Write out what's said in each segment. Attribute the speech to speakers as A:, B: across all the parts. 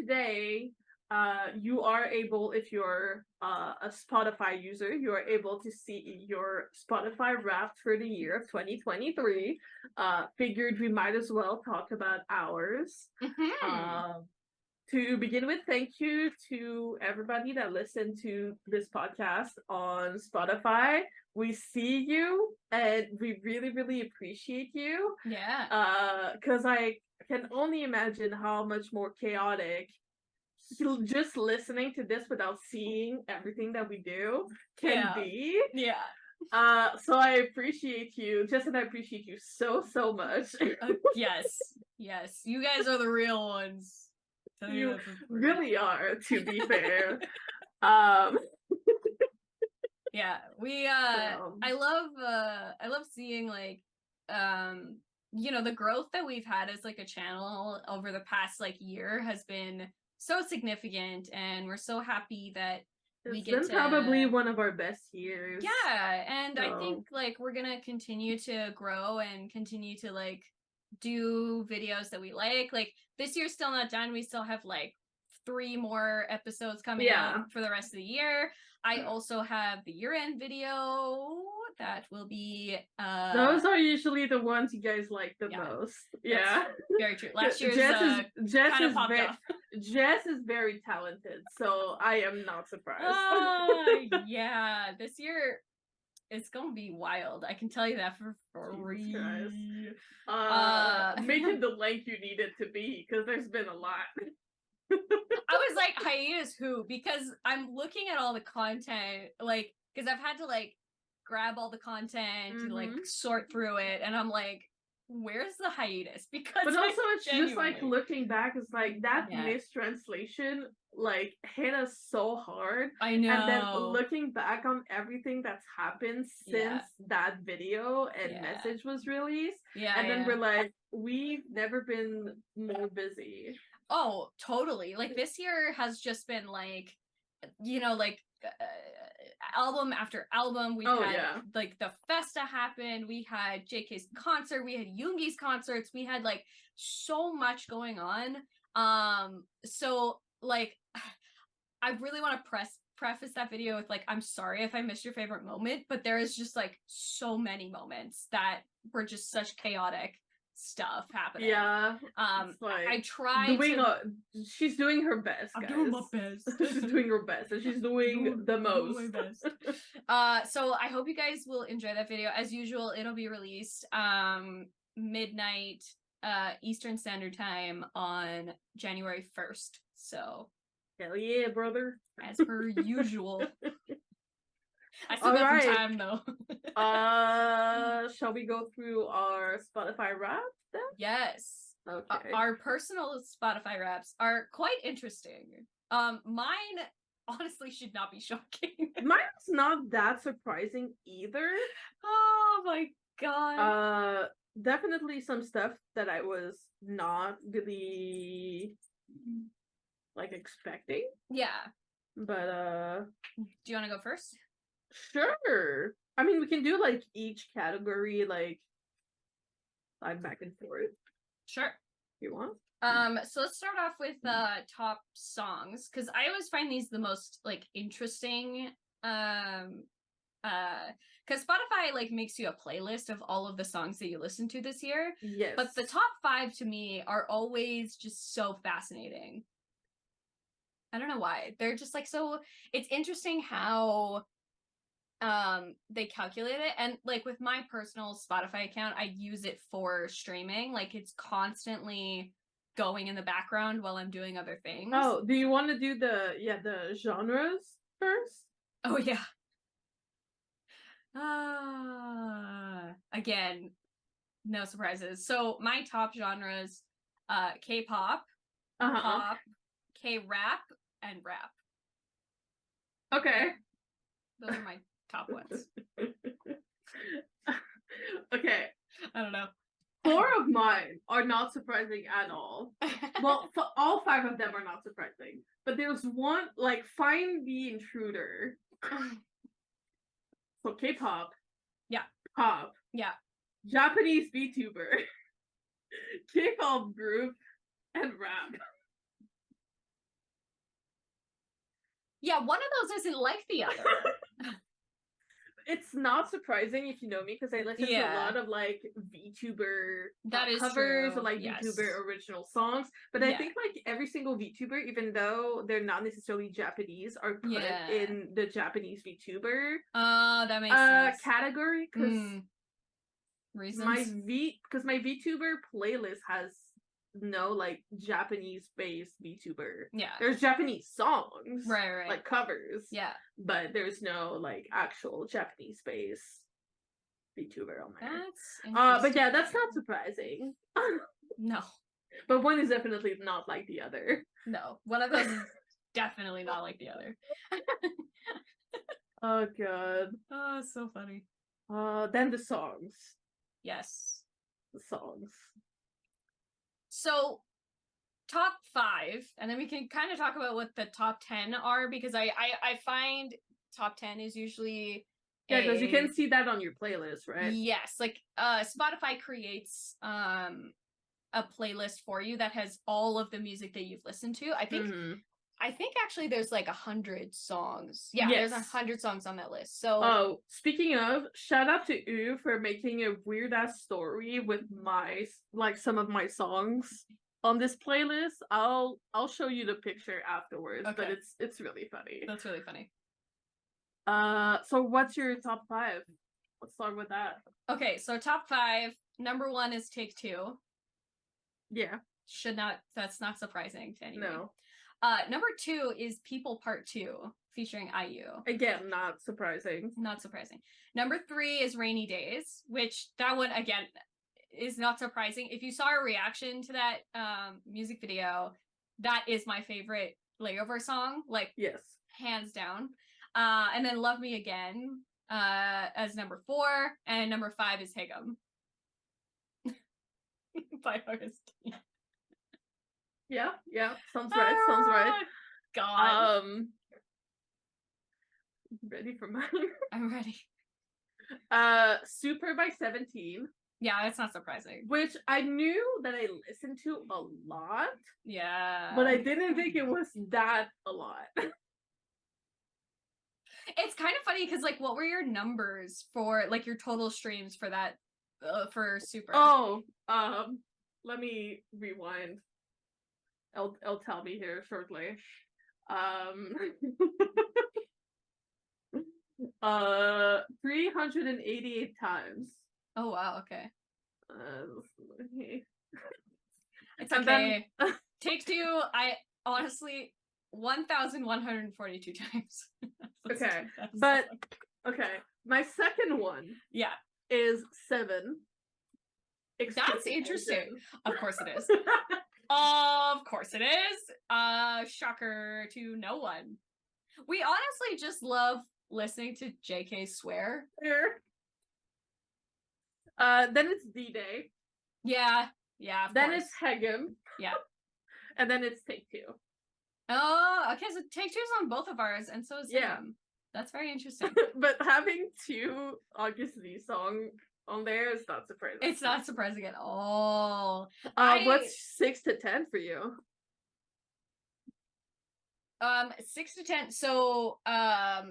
A: today, you are able, if you're a Spotify user, you are able to see your Spotify Wrapped for the year of 2023. Figured we might as well talk about ours. To begin with, thank you to everybody that listened to this podcast on Spotify. We see you and we really, really appreciate you.
B: Yeah.
A: Because I can only imagine how much more chaotic just listening to this without seeing everything that we do can be.
B: Yeah.
A: So I appreciate you. Jess and I appreciate you so much.
B: Yes. Yes. You guys are the real ones.
A: You really are, to be fair.
B: Yeah, we I love seeing like the growth that we've had as like a channel over the past like year has been so significant, and we're so happy that we get
A: been
B: to
A: probably one of our best years.
B: Yeah, and I think like we're gonna continue to grow and continue to like do videos that we like. Like this year's still not done. We still have like 3 more episodes coming out for the rest of the year. I also have the year-end video that will be
A: those are usually the ones you guys like the most. Yeah.
B: Very true. Last year's
A: Jess
B: kind of popped off.
A: Jess is very talented, so I am not surprised.
B: Yeah, this year it's gonna be wild. I can tell you that for free.
A: Make it the length you need it to be, because there's been a lot.
B: I was like, hiatus who? Because I'm looking at all the content, like, because I've had to like grab all the content and like sort through it, and I'm like, where's the hiatus? Because
A: but also it's just like looking back, it's like that mistranslation like hit us so hard.
B: I know.
A: And then looking back on everything that's happened since that video and message was released, and then we're like, we've never been more busy.
B: Oh, totally. Like this year has just been like, album after album. We had like the Festa happened. We had JK's concert. We had Yoongi's concerts. We had like so much going on. So like, I really want to preface that video with like, I'm sorry if I missed your favorite moment, but there is just like so many moments that were just such chaotic stuff happening.
A: Yeah.
B: Like, I tried
A: she's doing her best, guys.
B: I'm doing my best.
A: She's doing her best, and she's doing the most.
B: Doing my best. So I hope you guys will enjoy that video. As usual, it'll be released midnight Eastern Standard Time on January 1st. So
A: hell yeah, brother.
B: As per usual. I still got some time though.
A: Shall we go through our Spotify Wrapped then?
B: Yes.
A: Okay.
B: Our personal Spotify Wraps are quite interesting. Mine honestly should not be shocking.
A: Mine's not that surprising either.
B: Oh my god.
A: Definitely some stuff that I was not really like expecting.
B: Yeah.
A: But
B: do you want to go first?
A: Sure. I mean, we can do like each category, like back and forth.
B: Sure.
A: You want?
B: So let's start off with top songs, because I always find these the most like interesting. Because Spotify like makes you a playlist of all of the songs that you listen to this year.
A: Yes.
B: But the top 5 to me are always just so fascinating. I don't know why. They're just like so. It's interesting how they calculate it, and like with my personal Spotify account, I use it for streaming. Like it's constantly going in the background while I'm doing other things.
A: Oh, do you want to do the genres first?
B: Oh yeah. Again, no surprises. So my top genres, K-pop, pop, K-rap, and rap.
A: Okay.
B: Those are my top ones.
A: Okay.
B: I don't know.
A: 4 of mine are not surprising at all. Well, all 5 of them are not surprising. But there's one, like, Find the Intruder. So K-pop.
B: Yeah.
A: Pop.
B: Yeah.
A: Japanese VTuber. K-pop group. And rap.
B: Yeah, one of those isn't like the other.
A: It's not surprising if you know me, because I listen to a lot of like VTuber covers or like VTuber original songs. But I think like every single VTuber, even though they're not necessarily Japanese, are put in the Japanese VTuber
B: that makes sense.
A: category, because my
B: reasons.
A: my VTuber playlist has no like Japanese based VTuber.
B: Yeah.
A: There's Japanese songs.
B: Right.
A: Like covers.
B: Yeah.
A: But there's no like actual Japanese based VTuber on there.
B: That's interesting.
A: But yeah, that's not surprising.
B: No.
A: But one is definitely not like the other.
B: No. One of those is definitely not like the other.
A: Oh god.
B: Oh, it's so funny.
A: Then the songs.
B: Yes.
A: The songs.
B: So, top 5, and then we can kind of talk about what the top 10 are, because I find top 10 is usually
A: because you can see that on your playlist, right?
B: Yes, like Spotify creates a playlist for you that has all of the music that you've listened to. I think actually there's like 100 songs. Yeah, there's 100 songs on that list. So
A: speaking of, shout out to U for making a weird ass story with my like some of my songs on this playlist. I'll show you the picture afterwards, but it's really funny.
B: That's really funny.
A: So what's your top 5? Let's start with that.
B: Okay, so top 5, number 1 is Take 2.
A: Yeah.
B: That's not surprising to anyone.
A: No.
B: Number 2 is People Part 2 featuring IU.
A: Again, not surprising.
B: Not surprising. Number 3 is Rainy Days, which that one again is not surprising. If you saw a reaction to that music video, that is my favorite layover song, like hands down. And then Love Me Again as number 4, and number 5 is Hig'em by Artist.
A: Yeah, sounds right.
B: God.
A: Ready for mine?
B: I'm ready.
A: Super by 17.
B: Yeah, that's not surprising.
A: Which I knew that I listened to a lot.
B: Yeah.
A: But I didn't think it was that a lot.
B: It's kind of funny because, like, what were your numbers for, like, your total streams for that, for Super?
A: Oh, let me rewind. It'll tell me here shortly. 388 times.
B: Oh wow, okay.
A: Okay.
B: It's okay. Take 2, I honestly 1,142 times.
A: Okay. But okay. My second one is 7.
B: That's interesting. Of course it is. Of course it is. Shocker to no one. We honestly just love listening to JK swear.
A: Then it's D-Day.
B: Yeah, of
A: then
B: course.
A: It's Hegem.
B: Yeah.
A: And then it's Take 2.
B: Oh, okay, so Take 2's on both of ours, and so is Hegem. That's very interesting.
A: But having 2 August D songs on there is not surprising.
B: It's not surprising at all.
A: What's 6 to 10 for you?
B: 6 to 10. So, oh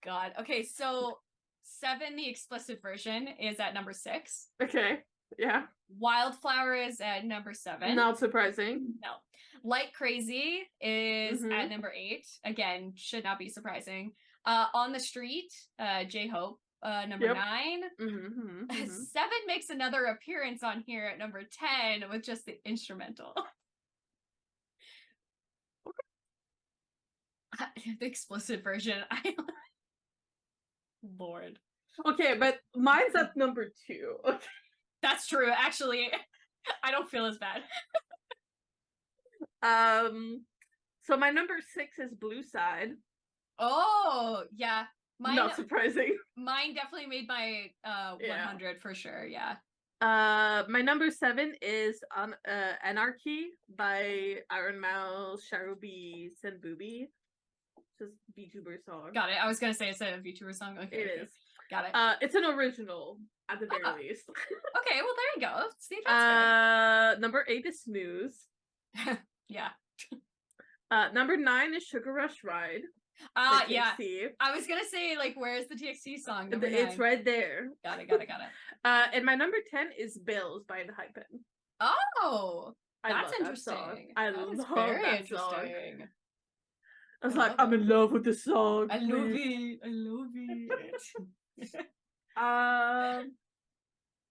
B: god. Okay, so 7, the explicit version, is at number 6.
A: Okay. Yeah.
B: Wildflower is at number 7.
A: Not surprising.
B: No. Like Crazy is at number 8. Again, should not be surprising. On the Street, J-Hope, number 9. 7 makes another appearance on here at number 10 with just the instrumental. The explicit version. Lord.
A: Okay, but mine's at number 2. Okay.
B: That's true. Actually, I don't feel as bad.
A: So my number 6 is Blue Side.
B: Oh, yeah.
A: Not surprising.
B: Mine definitely made my 100 for sure. Yeah.
A: My number 7 is Anarchy by Iron Mouse, Sharubi, Senbubi. Just VTuber song.
B: Got it. I was gonna say it's a VTuber song. Okay,
A: it is.
B: Got it.
A: It's an original at the very least.
B: Okay, well there you go. See, that's
A: number 8 is Snooze.
B: Yeah.
A: Number 9 is Sugar Rush Ride.
B: Yeah. I was gonna say, like, where's the TXT song? Number 9.
A: It's right there.
B: Got it.
A: And my number 10 is Bills by the Hypen.
B: Oh, that's
A: interesting.
B: I love that song.
A: I was like, I'm in love with the song.
B: I love it.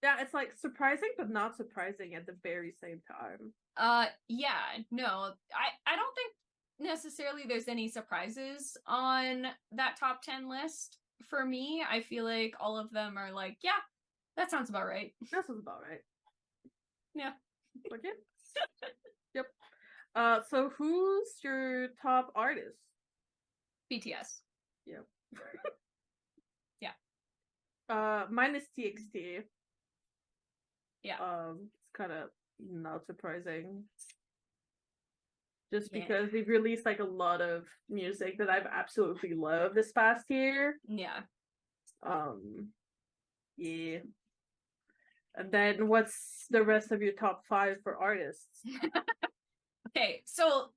A: Yeah, it's like surprising but not surprising at the very same time.
B: Yeah, no, I don't think necessarily there's any surprises on that top 10 list for me. I feel like all of them are like, yeah, that sounds about right.
A: That sounds about right.
B: Yeah.
A: Okay. Yep. So who's your top artist?
B: BTS.
A: Yep.
B: Yeah.
A: Mine is TXT.
B: Yeah.
A: It's kind of not surprising. Just because they've released like a lot of music that I've absolutely loved this past year.
B: Yeah.
A: Yeah. And then what's the rest of your top 5 for artists?
B: Okay, so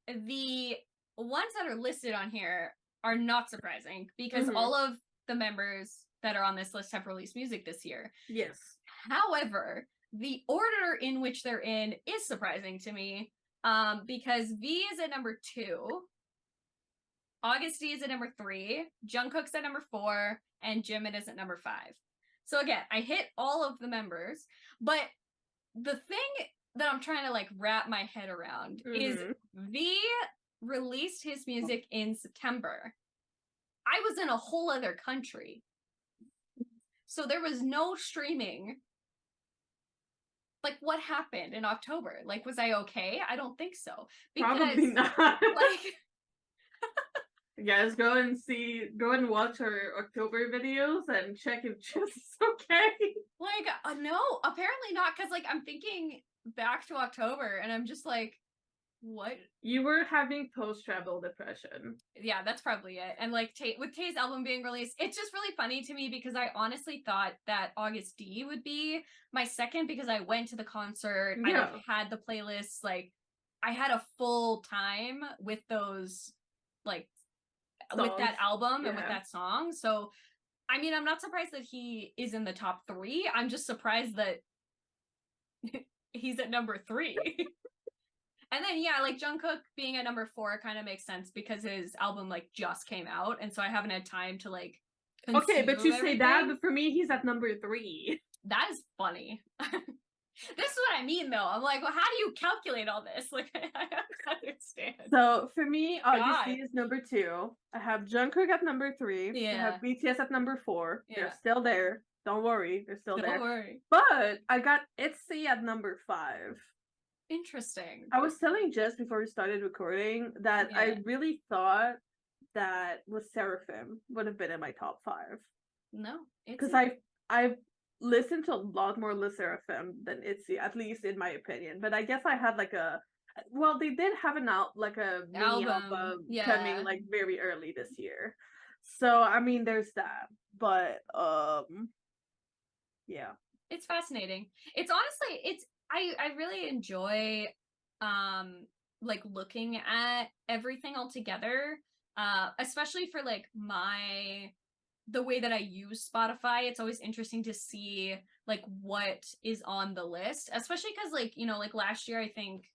B: the ones that are listed on here are not surprising because all of the members that are on this list have released music this year.
A: Yes.
B: However, the order in which they're in is surprising to me because V is at number 2, August D is at number 3, Jungkook's at number 4, and Jimin is at number 5. So again, I hit all of the members, but the thing that I'm trying to like wrap my head around is V released his music in September. I was in a whole other country. So there was no streaming. Like, what happened in October? Like, was I okay? I don't think so.
A: Because, probably not.
B: Like,
A: guys, go and watch our October videos and check if Jess is okay.
B: Like, no, apparently not. Because, like, I'm thinking back to October and I'm just like, what?
A: You were having post-travel depression.
B: Yeah, that's probably it. And like with Tae's album being released, it's just really funny to me because I honestly thought that August D would be my second because I went to the concert.
A: Yeah.
B: I had the playlists. Like, I had a full time with those, like, songs. With that album and with that song. So, I mean, I'm not surprised that he is in the top 3. I'm just surprised that he's at number 3. And then, yeah, like Jungkook being at number 4 kind of makes sense because his album like just came out. And so I haven't had time to like.
A: Okay, but you say that, but for me, he's at number 3.
B: That is funny. This is what I mean, though. I'm like, well, how do you calculate all this? Like, I don't understand.
A: So for me, August D is number 2. I have Jungkook at number 3.
B: Yeah.
A: I have BTS at number 4.
B: Yeah.
A: They're still there. Don't worry, they're still there.
B: Don't worry.
A: But I got ITZY at number 5.
B: Interesting.
A: I was telling Jess before we started recording that I really thought that was Seraphim would have been in my top 5.
B: No,
A: because I've listened to a lot more Le Seraphim than ITZY, at least in my opinion. But I guess I had like they did have an mini album coming like very early this year. So I mean, there's that. But yeah,
B: it's fascinating. It's honestly I really enjoy like looking at everything all together, especially for like the way that I use Spotify. It's always interesting to see like what is on the list, especially because like, you know, like last year I think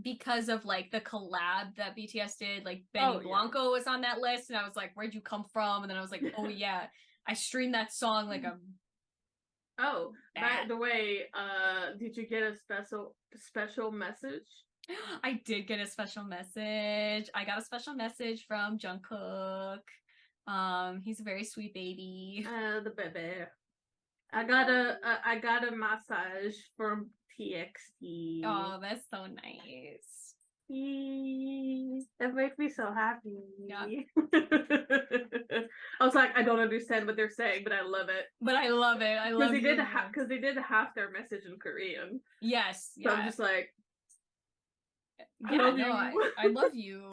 B: because of like the collab that BTS did, like Benny Blanco was on that list and I was like, where'd you come from? And then I was like, oh yeah, I streamed that song like a
A: by the way, did you get a special message?
B: I did get a special message. I got a special message from Jungkook. He's a very sweet baby.
A: The baby. I got a massage from TXT.
B: Oh, that's so nice.
A: That makes me so happy.
B: Yeah.
A: I was like, I don't understand what they're saying, but I love it.
B: I love it.
A: Because they did half their message in Korean.
B: Yes.
A: So I'm just like,
B: I love you. I love you.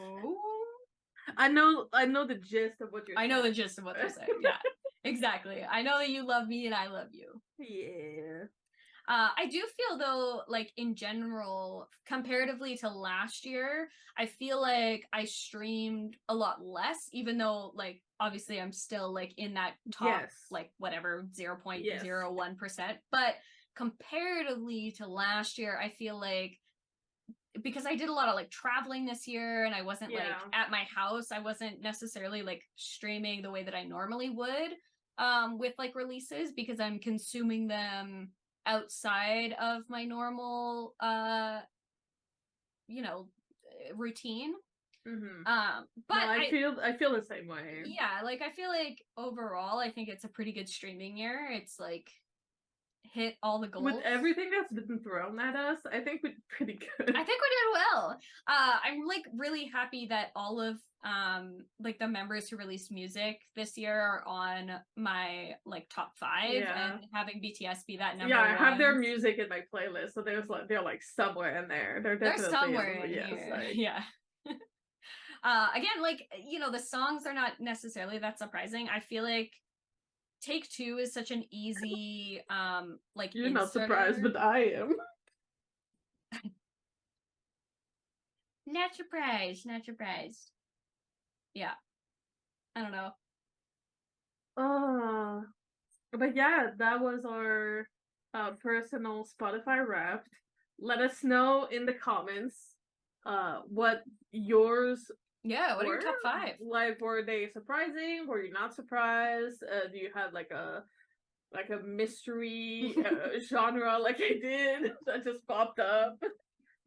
A: I know the gist of what you're saying.
B: I know the gist of what they're saying. Yeah, exactly. I know that you love me and I love you.
A: Yeah.
B: I do feel though, like in general, comparatively to last year, I feel like I streamed a lot less, even though like obviously I'm still like in that top like whatever 0.01%. But comparatively to last year, I feel like because I did a lot of like traveling this year and I wasn't like at my house, I wasn't necessarily like streaming the way that I normally would with like releases, because I'm consuming them outside of my normal you know, routine.
A: But no, I feel the same way.
B: Yeah, like I feel like overall I think it's a pretty good streaming year. It's like hit all the goals.
A: With everything that's been thrown at us, I think we did pretty good.
B: I think we did well. I'm like really happy that all of like the members who released music this year are on my like top 5, and having BTS be that number 1.
A: I have their music in my playlist, so they're like somewhere in there. They're
B: somewhere in here. Like... Yeah. Again, like, you know, the songs are not necessarily that surprising. I feel like Take Two is such an easy like
A: you're not surprised, but I am.
B: Not surprised. Yeah, I don't know.
A: But yeah, that was our personal Spotify Wrapped. Let us know in the comments what yours
B: what are your top 5?
A: Like, were they surprising? Were you not surprised? Do you have like a mystery genre like I did that just popped up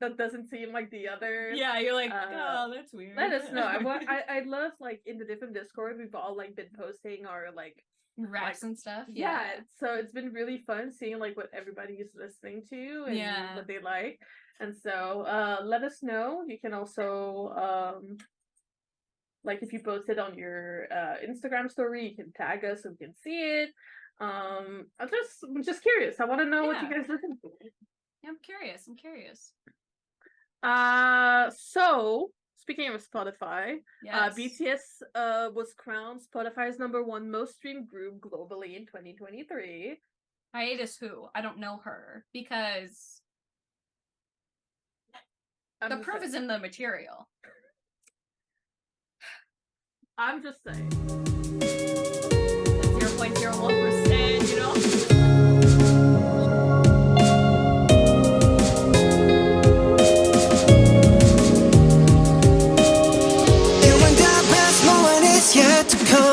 A: that doesn't seem like the other?
B: Yeah, you're like, oh, that's weird.
A: Let us know. I love, like, in the different Discord, we've all like been posting our like
B: raps and stuff.
A: Yeah, so it's been really fun seeing like what everybody is listening to and what they like. And so let us know. You can also like, if you post it on your Instagram story, you can tag us so we can see it. I'm just curious. I want to know what you guys listen to.
B: Yeah, I'm curious.
A: So speaking of Spotify, BTS was crowned Spotify's #1 most streamed group globally in 2023.
B: Hiatus who? I don't know her, because the proof is in the material.
A: I'm just saying.
B: 0.01%, you know?
C: And when the best moment is yet to come.